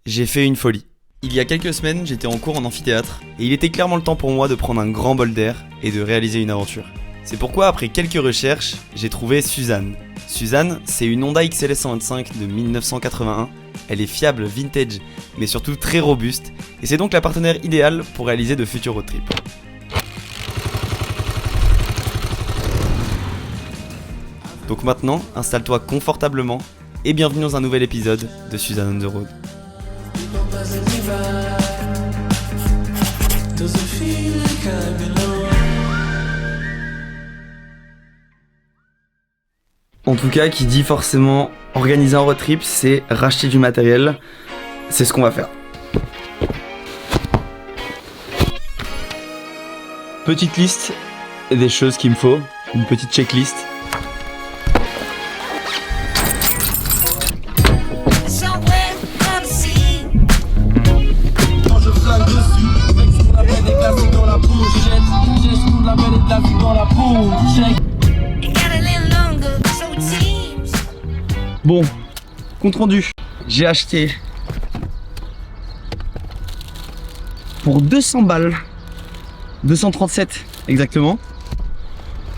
j'ai fait une folie. Il y a quelques semaines, j'étais en cours en amphithéâtre et il était clairement le temps pour moi de prendre un grand bol d'air et de réaliser une aventure. C'est pourquoi, après quelques recherches, j'ai trouvé Suzanne. Suzanne, c'est une Honda XLS 125 de 1981. Elle est fiable, vintage, mais surtout très robuste et c'est donc la partenaire idéale pour réaliser de futurs road trips. Donc maintenant, installe-toi confortablement et bienvenue dans un nouvel épisode de Suzanne on the Road. En tout cas, qui dit forcément organiser un road trip, c'est racheter du matériel. C'est ce qu'on va faire. Petite liste des choses qu'il me faut, une petite checklist. Bon, compte rendu. J'ai acheté pour 200 balles, 237 exactement.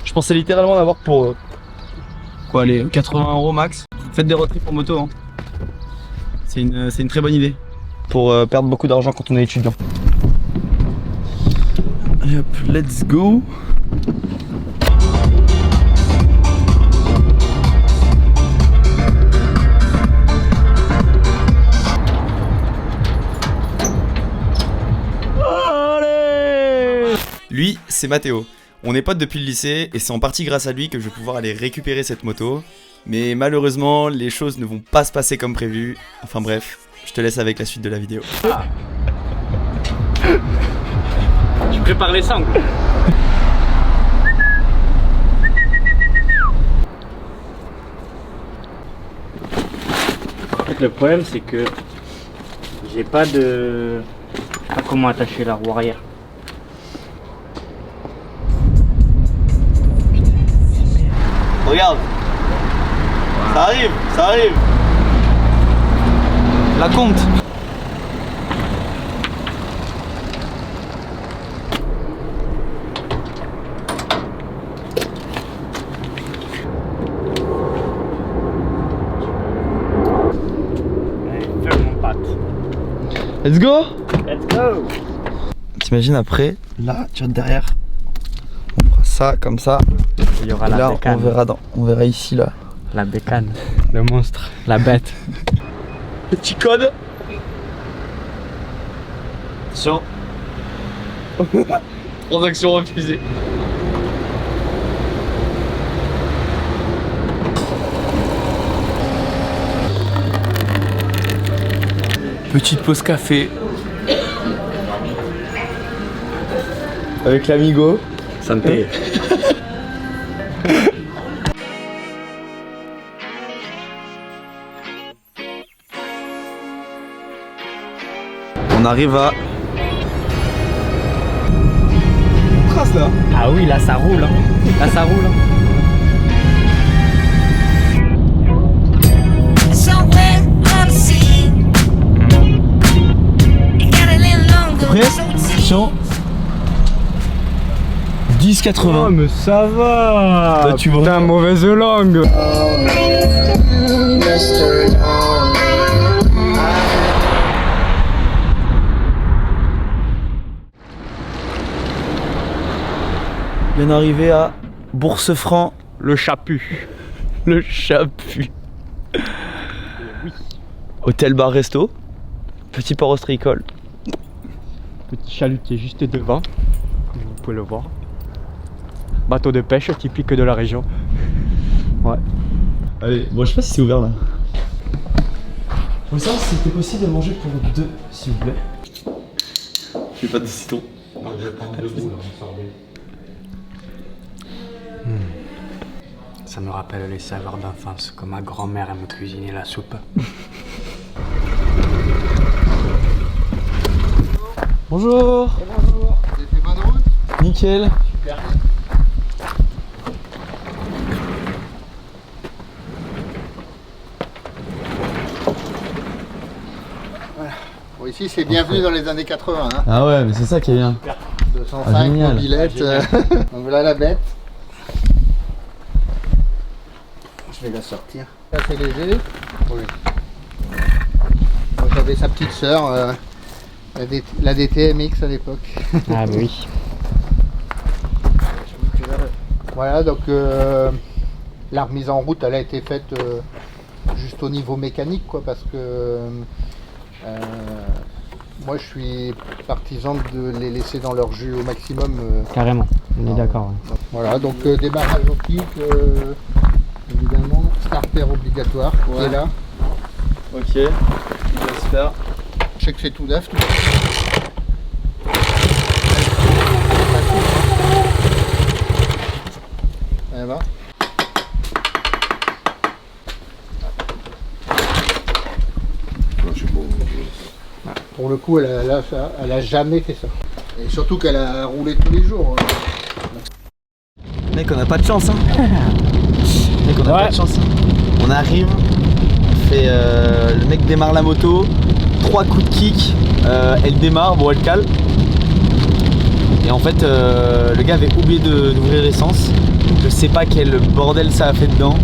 Je pensais littéralement d'avoir pour les 80 € max. Faites des road trips en moto, hein. C'est une très bonne idée pour perdre beaucoup d'argent quand on est étudiant. Allez hop, let's go. Lui, c'est Mathéo. On est potes depuis le lycée et c'est en partie grâce à lui que je vais pouvoir aller récupérer cette moto. Mais malheureusement, les choses ne vont pas se passer comme prévu. Enfin bref, je te laisse avec la suite de la vidéo. Ah. Tu prépares les sangles. En fait, le problème, c'est que j'ai pas comment attacher la roue arrière. Regarde, ça arrive. La compte. Allez, fais mon patte. Let's go. Let's go. T'imagines après, là, tu regardes derrière. On fera ça comme ça. Il y aura Et la là, bécane. on verra ici là. La bécane, le monstre, la bête. Petit code. Attention. Transaction refusée. Petite pause café. Avec l'amigo. Santé. On arrive à... On trace là. Ah oui, là ça roule. Hein. Là ça roule. Hein. Prêt? Attention. 10,80. Oh mais ça va. Là, tu vois. Putain, mauvaise langue. Bien arrivé à Bourse-Franc, Le chapu. le Chapu. Oui. Hôtel bar resto. Petit port ostréicole. Petit chalut qui est juste devant, comme vous pouvez le voir. Bateau de pêche typique de la région. Ouais. Allez, bon je sais pas si c'est ouvert là. Faut savoir si c'était possible de manger pour deux, s'il vous plaît. J'ai pas de citron. Non, je vais prendre debout là, on sort bien. Ça me rappelle les saveurs d'enfance, quand ma grand-mère aime cuisiner la soupe. Bonjour. Bonjour, vous avez fait bonne route? Nickel. Super. Voilà. Bon, ici, c'est bienvenu dans les années 80. Hein. Ah ouais, mais c'est ça qui est bien. 205, génial. mobilette. Donc voilà la bête. Je vais la sortir. Assez léger. Oui. Moi, j'avais sa petite sœur, la DTMX à l'époque. Ah bah oui. Voilà, donc la remise en route, elle a été faite juste au niveau mécanique, quoi, parce que moi, je suis partisan de les laisser dans leur jus au maximum. Carrément, on est d'accord. Ouais. Donc, voilà, donc démarrage au pic, évidemment, starter obligatoire, qui est là. Ok, j'espère. Je sais que c'est tout neuf. Elle va. Pour le coup, elle a jamais fait ça. Et surtout qu'elle a roulé tous les jours. Mec, on a pas de chance, hein. Mec, on a pas de chance. Hein. On arrive, on fait, le mec démarre la moto, 3 coups de kick, elle démarre, bon elle cale. Et en fait, le gars avait oublié d'ouvrir l'essence. Je sais pas quel bordel ça a fait dedans.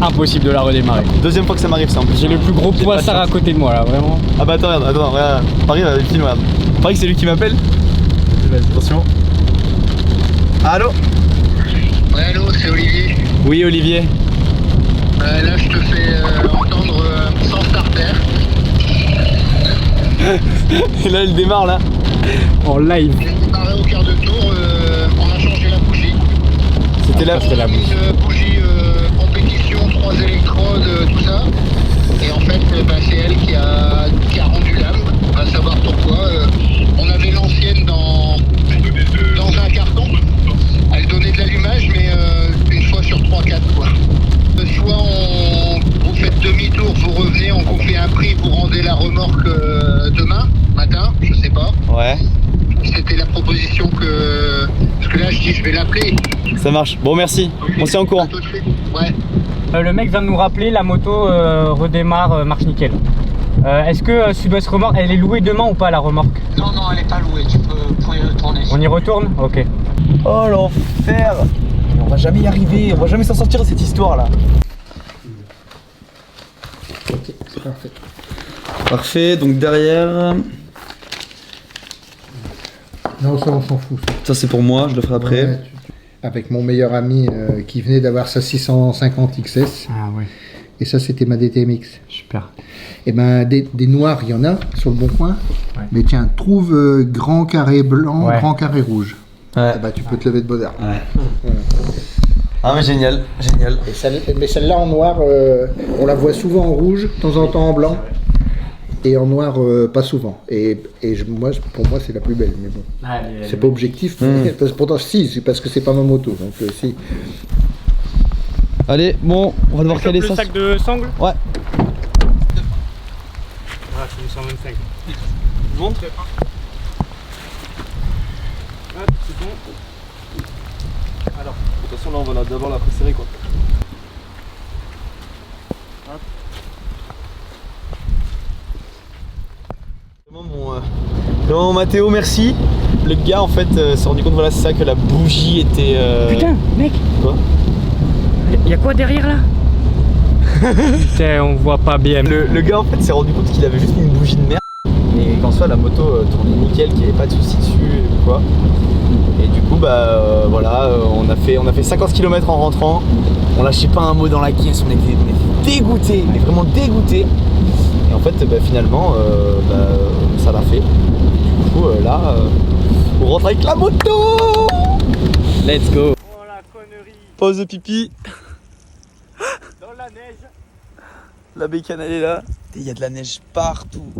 Impossible de la redémarrer. Deuxième fois que ça m'arrive ça en plus. J'ai le plus gros poissard à côté de moi là, vraiment. Ah bah attends, regarde. Paris, film, regarde. Paris, c'est lui qui m'appelle. Vas-y, attention. Allô? Ouais, allô, c'est Olivier. Oui, Olivier. Là, je te fais entendre sans starter. Et là, il démarre là. En live. Il a démarré au quart de tour, on a changé la bougie. C'était là. C'était la bougie. Une bougie compétition, 3 électrodes, tout ça. Et en fait, c'est elle qui a rendu l'âme. On va savoir pourquoi. On avait l'ancienne dans un carton. Elle donnait de l'allumage, mais une fois sur 3-4 quoi. Soit vous faites demi-tour, vous revenez, on vous fait un prix, vous rendez la remorque demain matin, je sais pas. Ouais. C'était la proposition que... Parce que là, je dis, je vais l'appeler. Ça marche. Bon, merci. On s'est en courant. À tout de suite. Ouais. Le mec vient de nous rappeler, la moto redémarre, marche nickel. Est-ce que Sud-Ouest Remorque, elle est louée demain ou pas la remorque? Non, elle est pas louée, pour y retourner. On y retourne? Ok. Oh l'enfer. On va jamais y arriver, on va jamais s'en sortir de cette histoire là. Ok, c'est parfait. Parfait, donc derrière. Non, ça, on s'en fout. Ça. Ça c'est pour moi, je le ferai après. Ouais, avec mon meilleur ami qui venait d'avoir sa 650 XS. Ah ouais, Et ça, c'était ma DTMX. super. Et ben, des noirs, il y en a sur le bon coin. Ouais. Mais tiens, trouve grand carré blanc, Ouais. grand carré rouge. Ouais. Ah bah, tu peux te lever de bonheur. Ouais. Ah mais génial, génial. Mais celle-là en noir, on la voit souvent en rouge, de temps en temps en blanc. Et en noir, pas souvent. Pour moi, c'est la plus belle. Mais bon, c'est pas objectif. Parce que pourtant, si, c'est parce que c'est pas ma moto. Donc, si. Allez, bon, on va devoir caler ça. Le sac de sangle? Ouais. Voilà, c'est une 125. Bon. Hop, c'est bon. Alors, De toute façon là on va d'abord la préserrer quoi. Vraiment Mathéo, merci. Le gars en fait s'est rendu compte, voilà c'est ça, que la bougie était... Putain, mec. Quoi? Y'a quoi derrière là? Putain, on voit pas bien. Le gars en fait s'est rendu compte qu'il avait juste une bougie de merde. Et qu'en soit la moto tournait nickel, qu'il n'y avait pas de soucis dessus ou quoi. Et du coup bah voilà, on a fait 50 km en rentrant. On lâchait pas un mot dans la caisse, on était dégoûtés, mais vraiment dégoûtés. Et en fait bah, finalement ça l'a fait. Du coup là on rentre avec la moto. Let's go. Oh la connerie. Pause de pipi. Dans la neige. La bécane elle est là. Et il y a de la neige partout.